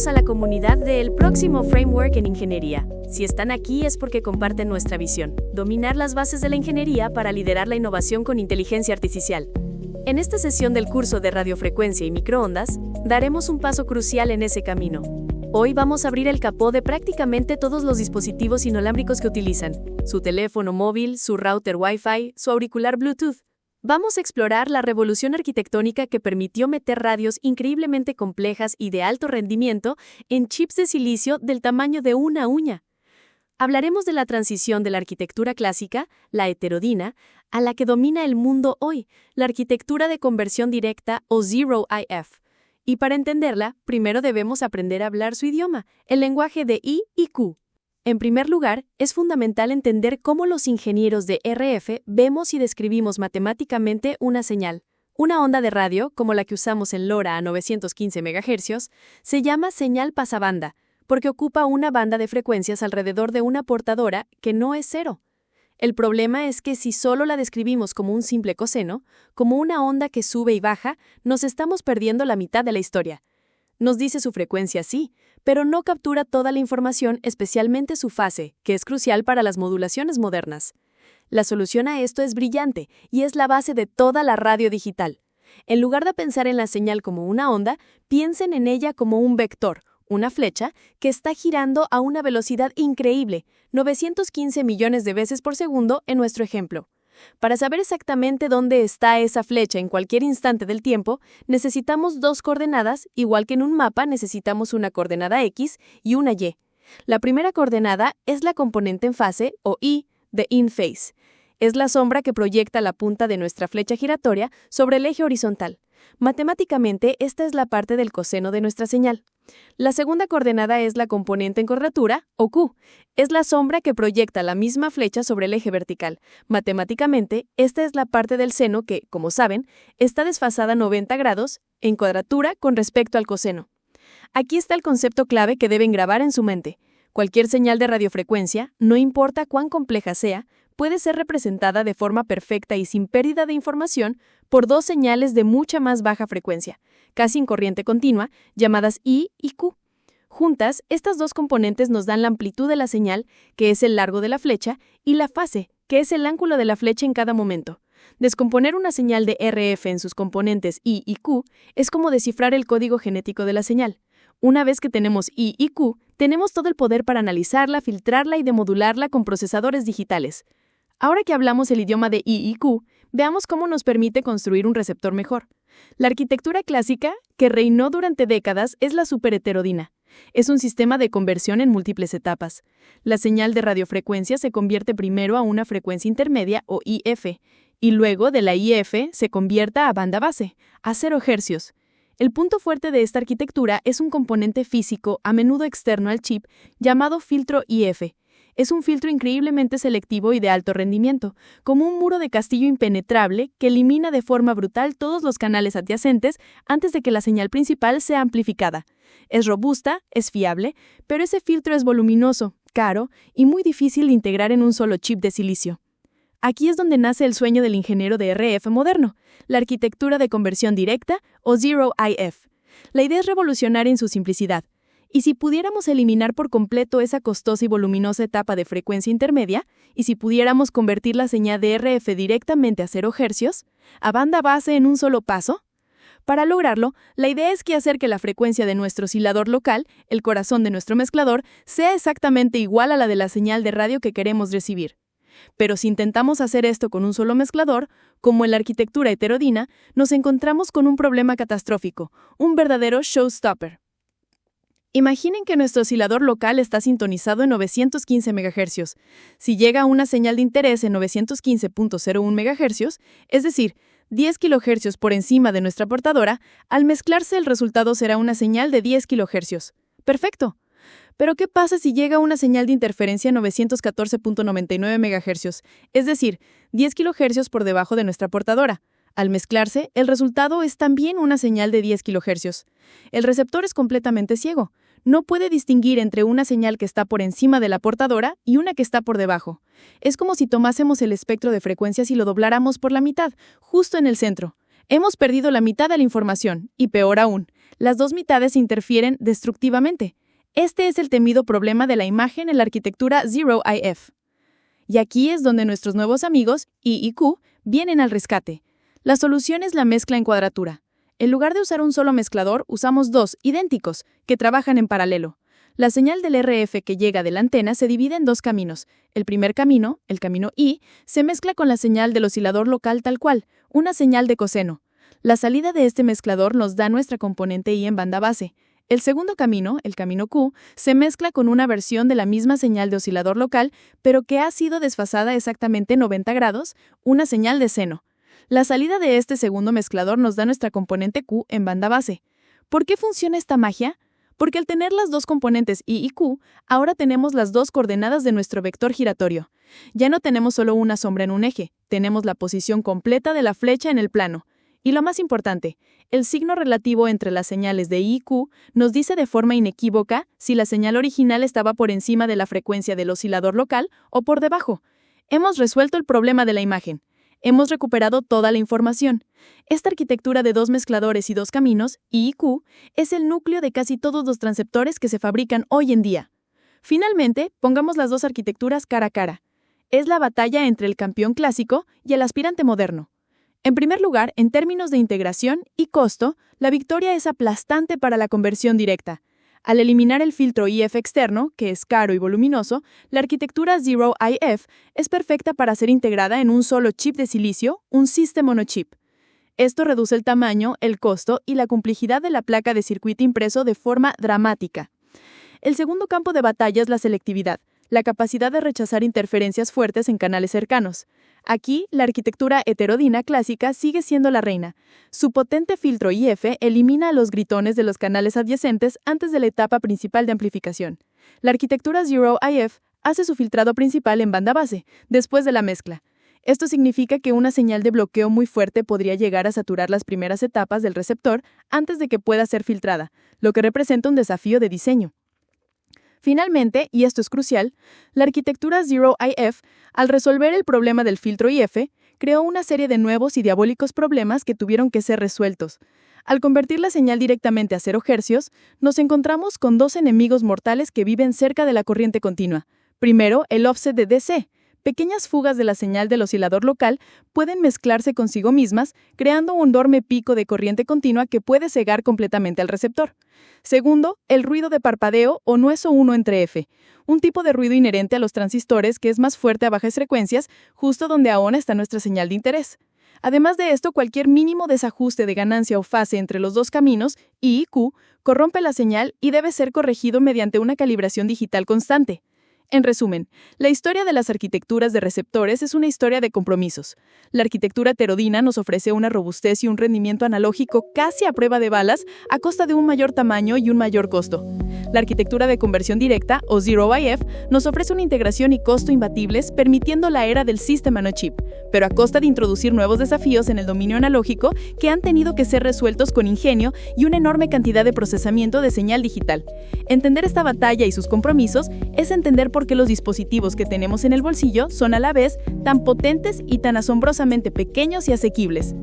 Bienvenidos a la comunidad del próximo Framework en Ingeniería. Si están aquí es porque comparten nuestra visión, dominar las bases de la ingeniería para liderar la innovación con inteligencia artificial. En esta sesión del curso de radiofrecuencia y microondas, daremos un paso crucial en ese camino. Hoy vamos a abrir el capó de prácticamente todos los dispositivos inalámbricos que utilizan, su teléfono móvil, su router Wi-Fi, su auricular Bluetooth. Vamos a explorar la revolución arquitectónica que permitió meter radios increíblemente complejas y de alto rendimiento en chips de silicio del tamaño de una uña. Hablaremos de la transición de la arquitectura clásica, la heterodina, a la que domina el mundo hoy, la arquitectura de conversión directa o Zero IF. Y para entenderla, primero debemos aprender a hablar su idioma, el lenguaje de I y Q. En primer lugar, es fundamental entender cómo los ingenieros de RF vemos y describimos matemáticamente una señal. Una onda de radio, como la que usamos en LoRa a 915 MHz, se llama señal pasabanda, porque ocupa una banda de frecuencias alrededor de una portadora que no es cero. El problema es que si solo la describimos como un simple coseno, como una onda que sube y baja, nos estamos perdiendo la mitad de la historia. Nos dice su frecuencia sí, pero no captura toda la información, especialmente su fase, que es crucial para las modulaciones modernas. La solución a esto es brillante y es la base de toda la radio digital. En lugar de pensar en la señal como una onda, piensen en ella como un vector, una flecha, que está girando a una velocidad increíble, 915 millones de veces por segundo en nuestro ejemplo. Para saber exactamente dónde está esa flecha en cualquier instante del tiempo, necesitamos dos coordenadas, igual que en un mapa necesitamos una coordenada X y una Y. La primera coordenada es la componente en fase, o I, de in phase. Es la sombra que proyecta la punta de nuestra flecha giratoria sobre el eje horizontal. Matemáticamente, esta es la parte del coseno de nuestra señal. La segunda coordenada es la componente en cuadratura, o Q. Es la sombra que proyecta la misma flecha sobre el eje vertical. Matemáticamente, esta es la parte del seno que, como saben, está desfasada 90 grados en cuadratura con respecto al coseno. Aquí está el concepto clave que deben grabar en su mente. Cualquier señal de radiofrecuencia, no importa cuán compleja sea, puede ser representada de forma perfecta y sin pérdida de información por dos señales de mucha más baja frecuencia, casi en corriente continua, llamadas I y Q. Juntas, estas dos componentes nos dan la amplitud de la señal, que es el largo de la flecha, y la fase, que es el ángulo de la flecha en cada momento. Descomponer una señal de RF en sus componentes I y Q es como descifrar el código genético de la señal. Una vez que tenemos I y Q, tenemos todo el poder para analizarla, filtrarla y demodularla con procesadores digitales. Ahora que hablamos el idioma de I y Q, veamos cómo nos permite construir un receptor mejor. La arquitectura clásica, que reinó durante décadas, es la superheterodina. Es un sistema de conversión en múltiples etapas. La señal de radiofrecuencia se convierte primero a una frecuencia intermedia, o IF, y luego de la IF se convierta a banda base, a 0 Hz. El punto fuerte de esta arquitectura es un componente físico, a menudo externo al chip, llamado filtro IF. Es un filtro increíblemente selectivo y de alto rendimiento, como un muro de castillo impenetrable que elimina de forma brutal todos los canales adyacentes antes de que la señal principal sea amplificada. Es robusta, es fiable, pero ese filtro es voluminoso, caro y muy difícil de integrar en un solo chip de silicio. Aquí es donde nace el sueño del ingeniero de RF moderno, la arquitectura de conversión directa o Zero IF. La idea es revolucionaria en su simplicidad. Y si pudiéramos eliminar por completo esa costosa y voluminosa etapa de frecuencia intermedia, y si pudiéramos convertir la señal de RF directamente a 0 Hz, a banda base en un solo paso, para lograrlo, la idea es que hacer que la frecuencia de nuestro oscilador local, el corazón de nuestro mezclador, sea exactamente igual a la de la señal de radio que queremos recibir. Pero si intentamos hacer esto con un solo mezclador, como en la arquitectura heterodina, nos encontramos con un problema catastrófico, un verdadero showstopper. Imaginen que nuestro oscilador local está sintonizado en 915 MHz. Si llega una señal de interés en 915.01 MHz, es decir, 10 kHz por encima de nuestra portadora, al mezclarse el resultado será una señal de 10 kHz. ¡Perfecto! Pero ¿qué pasa si llega una señal de interferencia en 914.99 MHz, es decir, 10 kHz por debajo de nuestra portadora? Al mezclarse, el resultado es también una señal de 10 kHz. El receptor es completamente ciego. No puede distinguir entre una señal que está por encima de la portadora y una que está por debajo. Es como si tomásemos el espectro de frecuencias y lo dobláramos por la mitad, justo en el centro. Hemos perdido la mitad de la información, y peor aún, las dos mitades interfieren destructivamente. Este es el temido problema de la imagen en la arquitectura Zero-IF. Y aquí es donde nuestros nuevos amigos, I y Q, vienen al rescate. La solución es la mezcla en cuadratura. En lugar de usar un solo mezclador, usamos dos, idénticos, que trabajan en paralelo. La señal del RF que llega de la antena se divide en dos caminos. El primer camino, el camino I, se mezcla con la señal del oscilador local tal cual, una señal de coseno. La salida de este mezclador nos da nuestra componente I en banda base. El segundo camino, el camino Q, se mezcla con una versión de la misma señal de oscilador local, pero que ha sido desfasada exactamente 90 grados, una señal de seno. La salida de este segundo mezclador nos da nuestra componente Q en banda base. ¿Por qué funciona esta magia? Porque al tener las dos componentes I y Q, ahora tenemos las dos coordenadas de nuestro vector giratorio. Ya no tenemos solo una sombra en un eje, tenemos la posición completa de la flecha en el plano. Y lo más importante, el signo relativo entre las señales de I y Q nos dice de forma inequívoca si la señal original estaba por encima de la frecuencia del oscilador local o por debajo. Hemos resuelto el problema de la imagen. Hemos recuperado toda la información. Esta arquitectura de dos mezcladores y dos caminos, I y Q, es el núcleo de casi todos los transceptores que se fabrican hoy en día. Finalmente, pongamos las dos arquitecturas cara a cara. Es la batalla entre el campeón clásico y el aspirante moderno. En primer lugar, en términos de integración y costo, la victoria es aplastante para la conversión directa. Al eliminar el filtro IF externo, que es caro y voluminoso, la arquitectura Zero-IF es perfecta para ser integrada en un solo chip de silicio, un System on a Chip. Esto reduce el tamaño, el costo y la complejidad de la placa de circuito impreso de forma dramática. El segundo campo de batalla es la selectividad, la capacidad de rechazar interferencias fuertes en canales cercanos. Aquí, la arquitectura heterodina clásica sigue siendo la reina. Su potente filtro IF elimina a los gritones de los canales adyacentes antes de la etapa principal de amplificación. La arquitectura Zero-IF hace su filtrado principal en banda base, después de la mezcla. Esto significa que una señal de bloqueo muy fuerte podría llegar a saturar las primeras etapas del receptor antes de que pueda ser filtrada, lo que representa un desafío de diseño. Finalmente, y esto es crucial, la arquitectura Zero-IF, al resolver el problema del filtro IF, creó una serie de nuevos y diabólicos problemas que tuvieron que ser resueltos. Al convertir la señal directamente a 0 Hz, nos encontramos con dos enemigos mortales que viven cerca de la corriente continua. Primero, el offset de DC. Pequeñas fugas de la señal del oscilador local pueden mezclarse consigo mismas, creando un enorme pico de corriente continua que puede cegar completamente al receptor. Segundo, el ruido de parpadeo o nueso 1 entre F, un tipo de ruido inherente a los transistores que es más fuerte a bajas frecuencias, justo donde ahora está nuestra señal de interés. Además de esto, cualquier mínimo desajuste de ganancia o fase entre los dos caminos, I y Q, corrompe la señal y debe ser corregido mediante una calibración digital constante. En resumen, la historia de las arquitecturas de receptores es una historia de compromisos. La arquitectura heterodina nos ofrece una robustez y un rendimiento analógico casi a prueba de balas a costa de un mayor tamaño y un mayor costo. La arquitectura de conversión directa, o Zero-IF, nos ofrece una integración y costo imbatibles, permitiendo la era del System on a Chip, pero a costa de introducir nuevos desafíos en el dominio analógico que han tenido que ser resueltos con ingenio y una enorme cantidad de procesamiento de señal digital. Entender esta batalla y sus compromisos es entender por qué los dispositivos que tenemos en el bolsillo son a la vez tan potentes y tan asombrosamente pequeños y asequibles.